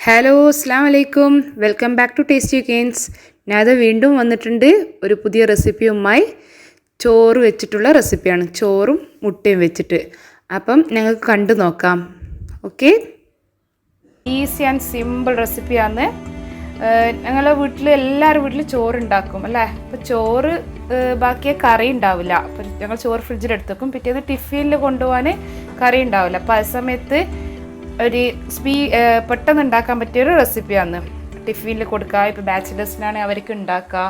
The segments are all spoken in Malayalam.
ഹലോ അസ്സാം വലൈക്കും welcome back to Tasty Gains. ഞാനത് വീണ്ടും വന്നിട്ടുണ്ട് ഒരു പുതിയ റെസിപ്പിയുമായി. ചോറ് വെച്ചിട്ടുള്ള റെസിപ്പിയാണ്, ചോറും മുട്ടയും വെച്ചിട്ട്. അപ്പം ഞങ്ങൾക്ക് കണ്ടു നോക്കാം. ഓക്കെ, ഈസി ആൻഡ് സിമ്പിൾ റെസിപ്പിയാണ്. ഞങ്ങളുടെ വീട്ടിൽ എല്ലാവരും വീട്ടിൽ ചോറുണ്ടാക്കും അല്ലേ. അപ്പോൾ ചോറ് ബാക്കിയ കറി ഉണ്ടാവില്ല. അപ്പോൾ ഞങ്ങൾ ചോറ് ഫ്രിഡ്ജിലെടുത്ത് വെക്കും. പിറ്റേന്ന് ടിഫിനിൽ കൊണ്ടുപോകാൻ കറി ഉണ്ടാവില്ല. അപ്പോൾ ആ സമയത്ത് ഒരു പെട്ടെന്ന് ഉണ്ടാക്കാൻ പറ്റിയൊരു റെസിപ്പിയാണ്. ടിഫിനിൽ കൊടുക്കുക, ഇപ്പോൾ ബാച്ചിലേഴ്സിനാണെങ്കിൽ അവർക്ക് ഉണ്ടാക്കുക,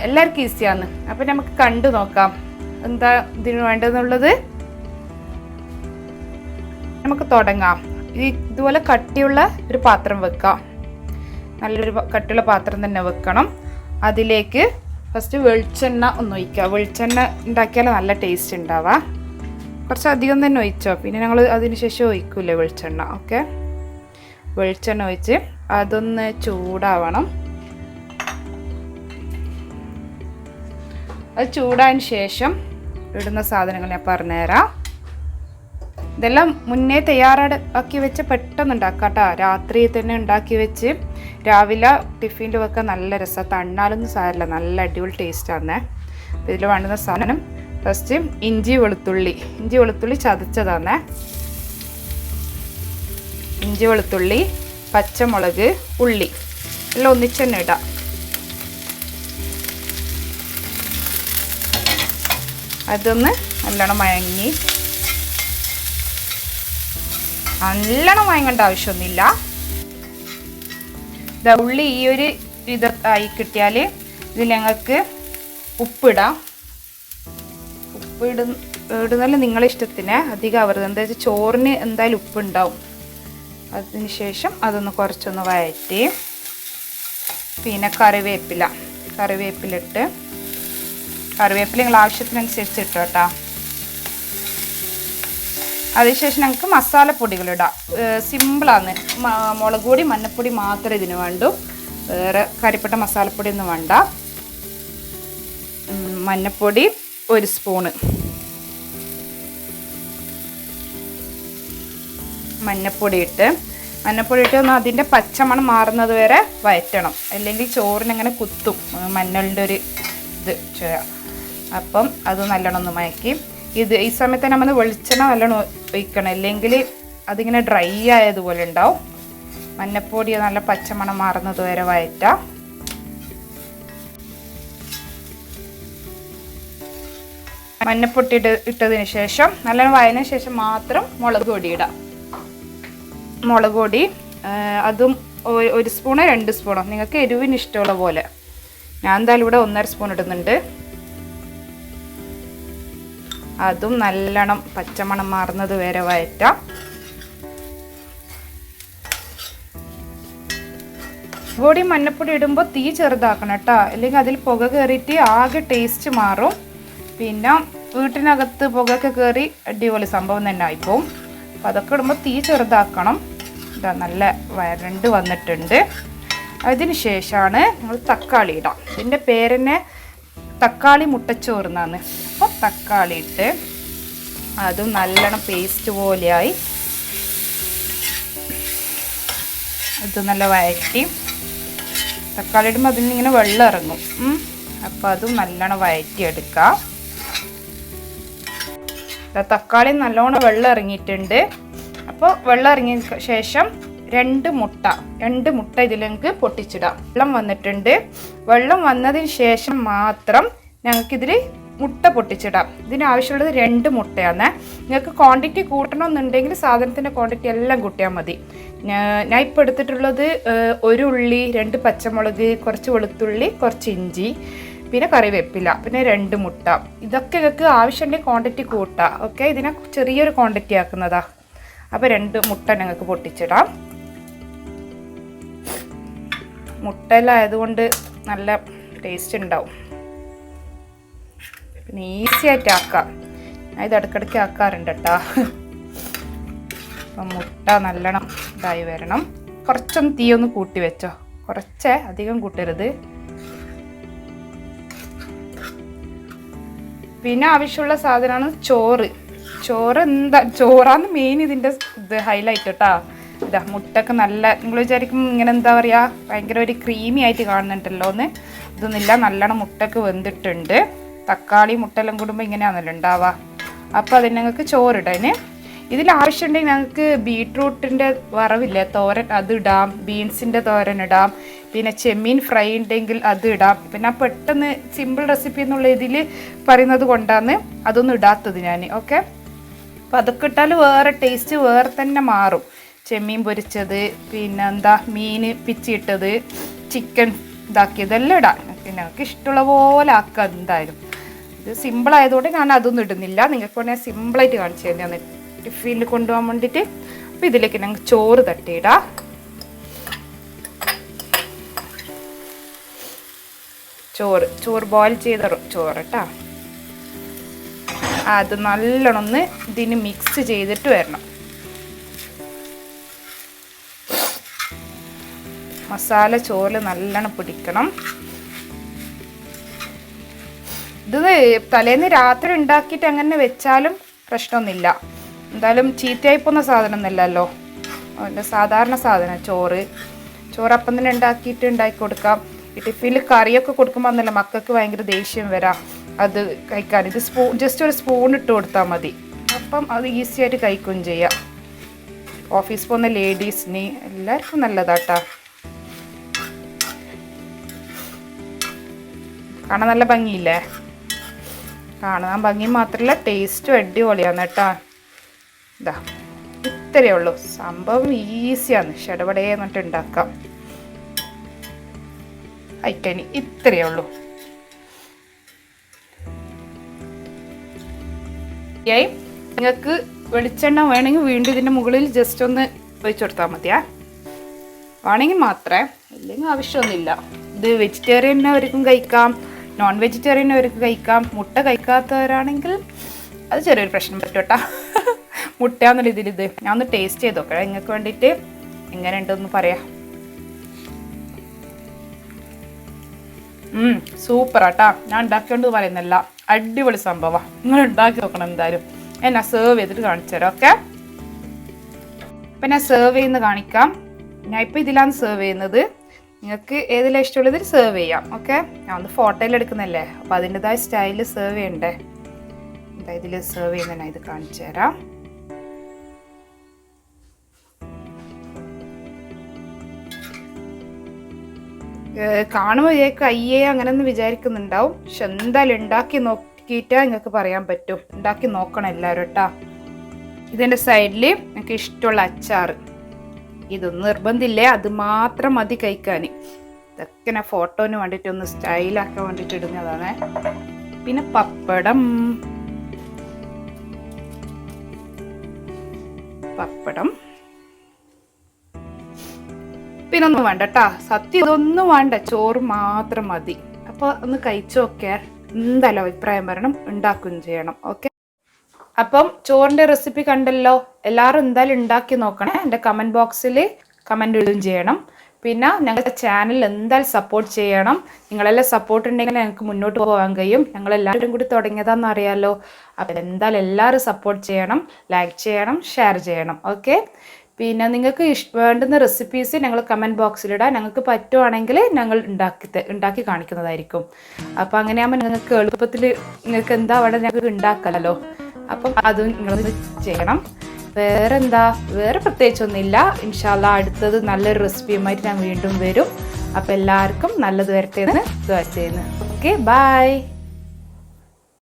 എല്ലാവർക്കും ഈസിയാണ്. അപ്പോൾ നമുക്ക് കണ്ടു നോക്കാം എന്താ ഇതിന് വേണ്ടതെന്നുള്ളത്. നമുക്ക് തുടങ്ങാം. ഇതുപോലെ കട്ടിയുള്ള ഒരു പാത്രം വെക്കാം. നല്ലൊരു കട്ടിയുള്ള പാത്രം തന്നെ വെക്കണം. അതിലേക്ക് ഫസ്റ്റ് വെളിച്ചെണ്ണ ഒന്ന് ഒഴിക്കുക. വെളിച്ചെണ്ണ ഉണ്ടാക്കിയാൽ നല്ല ടേസ്റ്റ് ഉണ്ടാവുക. കുറച്ചധികം തന്നെ ഒഴിച്ചോ, പിന്നെ ഞങ്ങൾ അതിന് ശേഷം ഒഴിക്കൂലേ വെളിച്ചെണ്ണ. ഓക്കെ, വെളിച്ചെണ്ണ ഒഴിച്ച് അതൊന്ന് ചൂടാവണം. അത് ചൂടായതിന് ശേഷം ഇടുന്ന സാധനങ്ങൾ ഞാൻ പറഞ്ഞുതരാം. ഇതെല്ലാം മുന്നേ തയ്യാറാക്കി വെച്ച് പെട്ടെന്ന് ഉണ്ടാക്കാം കേട്ടോ. രാത്രി തന്നെ ഉണ്ടാക്കി വെച്ച് രാവിലെ ടിഫിനിൽ വെക്കാൻ നല്ല രസമാണ്. തണ്ണാലൊന്നും സാരമില്ല, നല്ല അടിപൊളി ടേസ്റ്റാണ്. അപ്പോൾ ഇതിൽ വേണ്ടുന്ന സാധനം ഫസ്റ്റ് ഇഞ്ചി വെളുത്തുള്ളി ചതച്ചതാണ്. ഇഞ്ചി വെളുത്തുള്ളി, പച്ചമുളക്, ഉള്ളി എല്ലാം ഒന്നിച്ച് തന്നെ ഇടാം. അതൊന്ന് നല്ലോണം വഴങ്ങേണ്ട ആവശ്യമൊന്നുമില്ല. ഉള്ളി ഈ ഒരു ആയി കിട്ടിയാൽ ഇതിൽ ഞങ്ങൾക്ക് ഉപ്പിടാം. ഇടുന്നല്ല നിങ്ങളെ ഇഷ്ടത്തിന്, അധികം ആവരുത്. എന്താ വെച്ചാൽ ചോറിന് എന്തായാലും ഉപ്പുണ്ടാവും. അതിന് ശേഷം അതൊന്ന് കുറച്ചൊന്ന് വഴറ്റി, പിന്നെ കറിവേപ്പിലിട്ട് കറിവേപ്പില നിങ്ങൾ ആവശ്യത്തിനനുസരിച്ച് ഇട്ടോ കേട്ടോ. അതിനുശേഷം ഞങ്ങൾക്ക് മസാലപ്പൊടികളിടാം. സിമ്പിളാണ്. മുളക് പൊടി, മഞ്ഞൾപ്പൊടി മാത്രമേ ഇതിന് വേണ്ടൂ. വേറെ കറിപ്പെട്ട മസാലപ്പൊടി ഒന്നും വേണ്ട. മഞ്ഞൾപ്പൊടി 1 സ്പൂണ്, മഞ്ഞൾപ്പൊടി ഇട്ട് ഒന്ന് അതിൻ്റെ പച്ചമണം മാറുന്നത് വരെ വഴറ്റണം. അല്ലെങ്കിൽ ചോറിനങ്ങനെ കുത്തും മഞ്ഞളുടെ ഒരു ഇത് ചെയ്യാം. അപ്പം അത് നല്ലോണം ഒന്ന് മയക്കി ഈ സമയത്ത് നമ്മൾ വെളിച്ചെണ്ണ നല്ലോണം ഒഴിക്കണം, അല്ലെങ്കിൽ അതിങ്ങനെ ഡ്രൈ ആയതുപോലെ ഉണ്ടാവും. മഞ്ഞൾപ്പൊടി നല്ല പച്ചമണം മാറുന്നത് വരെ വഴറ്റാം. മഞ്ഞപ്പൊട്ടി ഇട്ടതിന് ശേഷം നല്ലോണം വഴതിന് ശേഷം മാത്രം മുളക് പൊടി ഇടാം. മുളക് പൊടി അതും 1 സ്പൂണോ 2 സ്പൂണോ നിങ്ങൾക്ക് എരിവിന് ഇഷ്ടമുള്ള പോലെ. ഞാൻ എന്തായാലും ഇവിടെ 1.5 സ്പൂൺ ഇടുന്നുണ്ട്. അതും നല്ലോണം പച്ചമണം മാറുന്നത് വരെ വഴറ്റാം. പൊടി മഞ്ഞപ്പൊടി ഇടുമ്പോൾ തീ ചെറുതാക്കണം കേട്ടോ, അല്ലെങ്കിൽ അതിൽ പുക കയറിയിട്ട് ആകെ ടേസ്റ്റ് മാറും. പിന്നെ വീട്ടിനകത്ത് പുകയൊക്കെ കയറി അടിപൊളി സംഭവം തന്നെ ആയിപ്പോവും. അപ്പോൾ അതൊക്കെ ഇടുമ്പോൾ തീ ചെറുതാക്കണം. ഇതാ നല്ല വരണ്ട് വന്നിട്ടുണ്ട്. അതിന് ശേഷമാണ് നമ്മൾ തക്കാളി ഇടാം. ഇതിൻ്റെ പേരെന്നെ തക്കാളി മുട്ടച്ചോറ് എന്നാണ്. അപ്പോൾ തക്കാളി ഇട്ട് അതും നല്ലോണം പേസ്റ്റ് പോലെയായി അത് നല്ല വഴറ്റി. തക്കാളി ഇടുമ്പോൾ അതിൽ ഇങ്ങനെ വെള്ളം ഇറങ്ങും. അപ്പോൾ അതും നല്ലോണം വഴറ്റിയെടുക്കാം. തക്കാളി നല്ലോണം വെള്ളം ഇറങ്ങിയിട്ടുണ്ട്. അപ്പോൾ വെള്ളം ഇറങ്ങിയ ശേഷം 2 മുട്ട ഇതിലേക്ക് പൊട്ടിച്ചിടാം. വെള്ളം വന്നിട്ടുണ്ട്. വെള്ളം വന്നതിന് ശേഷം മാത്രം ഞങ്ങൾക്കിതിൽ മുട്ട പൊട്ടിച്ചിടാം. ഇതിനാവശ്യമുള്ളത് 2 മുട്ടയാണ്. നിങ്ങൾക്ക് ക്വാണ്ടിറ്റി കൂട്ടണമെന്നുണ്ടെങ്കിൽ സാധനത്തിൻ്റെ ക്വാണ്ടിറ്റി എല്ലാം കൂട്ടിയാൽ മതി. ഞാൻ ഇപ്പോൾ എടുത്തിട്ടുള്ളത് 1 ഉള്ളി, 2 പച്ചമുളക്, കുറച്ച് വെളുത്തുള്ളി, കുറച്ച് ഇഞ്ചി, പിന്നെ കറിവേപ്പില, പിന്നെ 2 മുട്ട. ഇതൊക്കെ നിങ്ങൾക്ക് ആവശ്യമുണ്ടെങ്കിൽ ക്വാണ്ടിറ്റി കൂട്ടാം. ഓക്കെ, ഇതിനെ ചെറിയൊരു ക്വാണ്ടിറ്റി ആക്കുന്നതാ. അപ്പോൾ 2 മുട്ട ഞങ്ങൾക്ക് പൊട്ടിച്ചിടാം. മുട്ടയിലായതുകൊണ്ട് നല്ല ടേസ്റ്റ് ഉണ്ടാവും. പിന്നെ ഈസി ആയിട്ട് ആക്കാം. ഞാൻ ഇത് ഇടയ്ക്കിടയ്ക്ക് ആക്കാറുണ്ട് കേട്ടോ. അപ്പം മുട്ട നല്ലോണം ഇതായി വരണം. കുറച്ചൊന്ന് തീ ഒന്ന് കൂട്ടി വെച്ചോ, കുറച്ചേ അധികം കൂട്ടരുത്. പിന്നെ ആവശ്യമുള്ള സാധനമാണ് ചോറ്. ചോറാണ് മെയിൻ ഇതിൻ്റെ ഇത് ഹൈലൈറ്റ് കേട്ടോ. ഇതാ മുട്ടൊക്കെ നല്ല, നിങ്ങൾ വിചാരിക്കും ഇങ്ങനെ എന്താ പറയുക ഭയങ്കര ഒരു ക്രീമി ആയിട്ട് കാണുന്നുണ്ടല്ലോ എന്ന്. ഇതൊന്നുമില്ല, നല്ലോണം മുട്ടൊക്കെ വെന്തിട്ടുണ്ട്. തക്കാളി മുട്ടെല്ലാം കൂടുമ്പോൾ ഇങ്ങനെയാണല്ലോ ഉണ്ടാവുക. അപ്പോൾ അതിന് ഞങ്ങൾക്ക് ചോറിടാന്. ഇതിൽ ആവശ്യമുണ്ടെങ്കിൽ ഞങ്ങൾക്ക് ബീട്രൂട്ടിൻ്റെ വറവില്ലേ തോരൻ, അത് ഇടാം. ബീൻസിൻ്റെ തോരൻ ഇടാം. പിന്നെ ചെമ്മീൻ ഫ്രൈ ഉണ്ടെങ്കിൽ അത് ഇടാം. പിന്നെ പെട്ടെന്ന് സിമ്പിൾ റെസിപ്പി എന്നുള്ള ഇതിൽ പറയുന്നത് കൊണ്ടാണ് അതൊന്നും ഇടാത്തത് ഞാൻ. ഓക്കെ, അപ്പോൾ അതൊക്കെ ഇട്ടാൽ വേറെ ടേസ്റ്റ് വേറെ തന്നെ മാറും. ചെമ്മീൻ പൊരിച്ചത്, പിന്നെ എന്താ മീൻ പിച്ചിയിട്ടത്, ചിക്കൻ ഇതാക്കിയതെല്ലാം ഇടാം. പിന്നെ ഞങ്ങൾക്ക് ഇഷ്ടമുള്ള പോലെ ആക്കാം. എന്തായാലും ഇത് സിമ്പിളായതുകൊണ്ട് ഞാൻ അതൊന്നും ഇടുന്നില്ല. നിങ്ങൾക്ക് വേണമെങ്കിൽ സിമ്പിളായിട്ട് കാണിച്ചു തന്നെയാണ് ടിഫിനിൽ കൊണ്ടുപോകാൻ വേണ്ടിയിട്ട്. അപ്പോൾ ഇതിലേക്ക് ഞങ്ങൾ ചോറ് തട്ടിയിടാം. ചോറ് ബോയിൽ ചെയ്ത ചോറ് കേട്ടോ. അത് നല്ലോണം ഒന്ന് ഇതിന് മിക്സ് ചെയ്തിട്ട് വരണം. മസാല ചോറിൽ നല്ലോണം പിടിക്കണം. ഇത് തലേന്ന് രാത്രി ഉണ്ടാക്കിയിട്ട് അങ്ങനെ വെച്ചാലും പ്രശ്നമൊന്നുമില്ല. എന്തായാലും ചീത്തയായി പോകുന്ന സാധനമൊന്നുമില്ലല്ലോ. അതിൻ്റെ സാധാരണ സാധനം ചോറ് അപ്പം തന്നെ ഉണ്ടാക്കി കൊടുക്കാം. ഈ ടിഫിനിൽ കറിയൊക്കെ കൊടുക്കുമ്പോൾ എന്നല്ല മക്കൾക്ക് ഭയങ്കര ദേഷ്യം വരാം അത് കഴിക്കാൻ. ഇത് ജസ്റ്റ് ഒരു സ്പൂൺ ഇട്ട് കൊടുത്താൽ മതി. അപ്പം അത് ഈസി ആയിട്ട് കഴിക്കുകയും ചെയ്യാം. ഓഫീസ് പോകുന്ന ലേഡീസിന് എല്ലാവർക്കും നല്ലതാട്ടാ. കാണാൻ നല്ല ഭംഗിയില്ലേ? കാണാൻ ഭംഗി മാത്രമല്ല ടേസ്റ്റും അടിപൊളിയാണ് കേട്ടോ. ഇതാ ഇത്രയേ ഉള്ളൂ സംഭവം. ഈസിയാണ്, ഷടപടേ എന്നിട്ട് ഉണ്ടാക്കാം. അയക്കനി ഇത്രയേ ഉള്ളൂ. നിങ്ങൾക്ക് വെളിച്ചെണ്ണ വേണമെങ്കിൽ വീണ്ടും ഇതിൻ്റെ മുകളിൽ ജസ്റ്റ് ഒന്ന് ഒഴിച്ചു കൊടുത്താൽ മതിയാ. വേണമെങ്കിൽ മാത്രമേ, ഇല്ലെങ്കിൽ ആവശ്യമൊന്നുമില്ല. ഇത് വെജിറ്റേറിയനവർക്കും കഴിക്കാം, നോൺ വെജിറ്റേറിയനവർക്ക് കഴിക്കാം. മുട്ട കഴിക്കാത്തവരാണെങ്കിൽ അത് ചെറിയൊരു പ്രശ്നം പറ്റും കേട്ടോ. മുട്ടയാന്നുള്ള ഇതിലിത് ഞാൻ ഒന്ന് ടേസ്റ്റ് ചെയ്ത് നോക്കാം നിങ്ങൾക്ക് വേണ്ടിയിട്ട്. എങ്ങനെ ഉണ്ടെന്ന് പറയാം. സൂപ്പറാട്ടാ. ഞാൻ ഉണ്ടാക്കിയോണ്ട് പറയുന്നില്ല, അടിപൊളി സംഭവമാണ്. നിങ്ങൾ ഉണ്ടാക്കി നോക്കണം എന്തായാലും. ഞാൻ സെർവ് ചെയ്തിട്ട് കാണിച്ചു തരാം. ഓക്കെ, അപ്പം ഞാൻ സെർവ് ചെയ്യുന്നത് കാണിക്കാം. ഞാൻ ഇപ്പോൾ ഇതിലാണ് സെർവ് ചെയ്യുന്നത്. നിങ്ങൾക്ക് ഏതിലാണ് ഇഷ്ടമുള്ളതിൽ സെർവ് ചെയ്യാം. ഓക്കെ, ഞാൻ ഒന്ന് ഫോട്ടോയിൽ എടുക്കുന്നല്ലേ, അപ്പോൾ അതിൻ്റെതായ സ്റ്റൈലിൽ സെർവ് ചെയ്യണ്ടേ. എന്താ ഇതിൽ സെർവ് ചെയ്യുന്ന ഞാൻ ഇത് കാണിച്ചു തരാം. കാണുമ്പോൾ വിചാരിക്കും അയ്യേ അങ്ങനെയൊന്നും വിചാരിക്കുന്നുണ്ടാവും. പക്ഷെ എന്തായാലും ഉണ്ടാക്കി നോക്കിയിട്ടാ നിങ്ങൾക്ക് പറയാൻ പറ്റും. ഉണ്ടാക്കി നോക്കണം എല്ലാവരും കേട്ടോ. ഇതിൻ്റെ സൈഡിൽ എനിക്ക് ഇഷ്ടമുള്ള അച്ചാർ, ഇതൊന്നും നിർബന്ധമില്ലേ, അത് മാത്രം മതി കഴിക്കാൻ. ഇതൊക്കെ ഞാൻ ഫോട്ടോന് വേണ്ടിയിട്ട് ഒന്ന് സ്റ്റൈലാക്കാൻ വേണ്ടിയിട്ട് ഇടുന്നതാണ്. പിന്നെ പപ്പടം പിന്നെ ഒന്നും വേണ്ട കേട്ടാ. സത്യം ഇതൊന്നും വേണ്ട, ചോറ് മാത്രം മതി. അപ്പോൾ ഒന്ന് കഴിച്ചു നോക്കിയാ എന്തായാലും അഭിപ്രായം പറയണം, ഉണ്ടാക്കുകയും ചെയ്യണം. ഓക്കെ, അപ്പം ചോറിൻ്റെ റെസിപ്പി കണ്ടല്ലോ. എല്ലാവരും എന്തായാലും ഉണ്ടാക്കി നോക്കണേ. എൻ്റെ കമൻറ്റ് ബോക്സിൽ കമൻറ്റ് ഇടുകയും ചെയ്യണം. പിന്നെ ഞങ്ങളുടെ ചാനൽ എന്തായാലും സപ്പോർട്ട് ചെയ്യണം. നിങ്ങളെല്ലാം സപ്പോർട്ട് ഉണ്ടെങ്കിൽ ഞങ്ങൾക്ക് മുന്നോട്ട് പോകാൻ കഴിയും. ഞങ്ങളെല്ലാവരും കൂടി തുടങ്ങിയതാണെന്ന് അറിയാമല്ലോ. അപ്പം എന്തായാലും എല്ലാവരും സപ്പോർട്ട് ചെയ്യണം, ലൈക്ക് ചെയ്യണം, ഷെയർ ചെയ്യണം. ഓക്കെ, പിന്നെ നിങ്ങൾക്ക് വേണ്ടുന്ന റെസിപ്പീസ് ഞങ്ങൾ കമൻറ്റ് ബോക്സിലിടാം. ഞങ്ങൾക്ക് പറ്റുവാണെങ്കിൽ ഞങ്ങൾ ഉണ്ടാക്കി കാണിക്കുന്നതായിരിക്കും. അപ്പോൾ അങ്ങനെയാകുമ്പോൾ നിങ്ങൾക്ക് എളുപ്പത്തിൽ നിങ്ങൾക്ക് എന്താ വേണ്ടത് ഞങ്ങൾക്ക് ഉണ്ടാക്കാമല്ലോ. അപ്പം അതും നിങ്ങൾ ചെയ്യണം. വേറെ പ്രത്യേകിച്ചൊന്നുമില്ല. ഇൻഷാ അല്ലാ അടുത്തത് നല്ലൊരു റെസിപ്പിയുമായിട്ട് ഞാൻ വീണ്ടും വരും. അപ്പോൾ എല്ലാവർക്കും നല്ലത് വരട്ടെ എന്ന് ദുആ ചെയ്യുന്നു. Okay, by.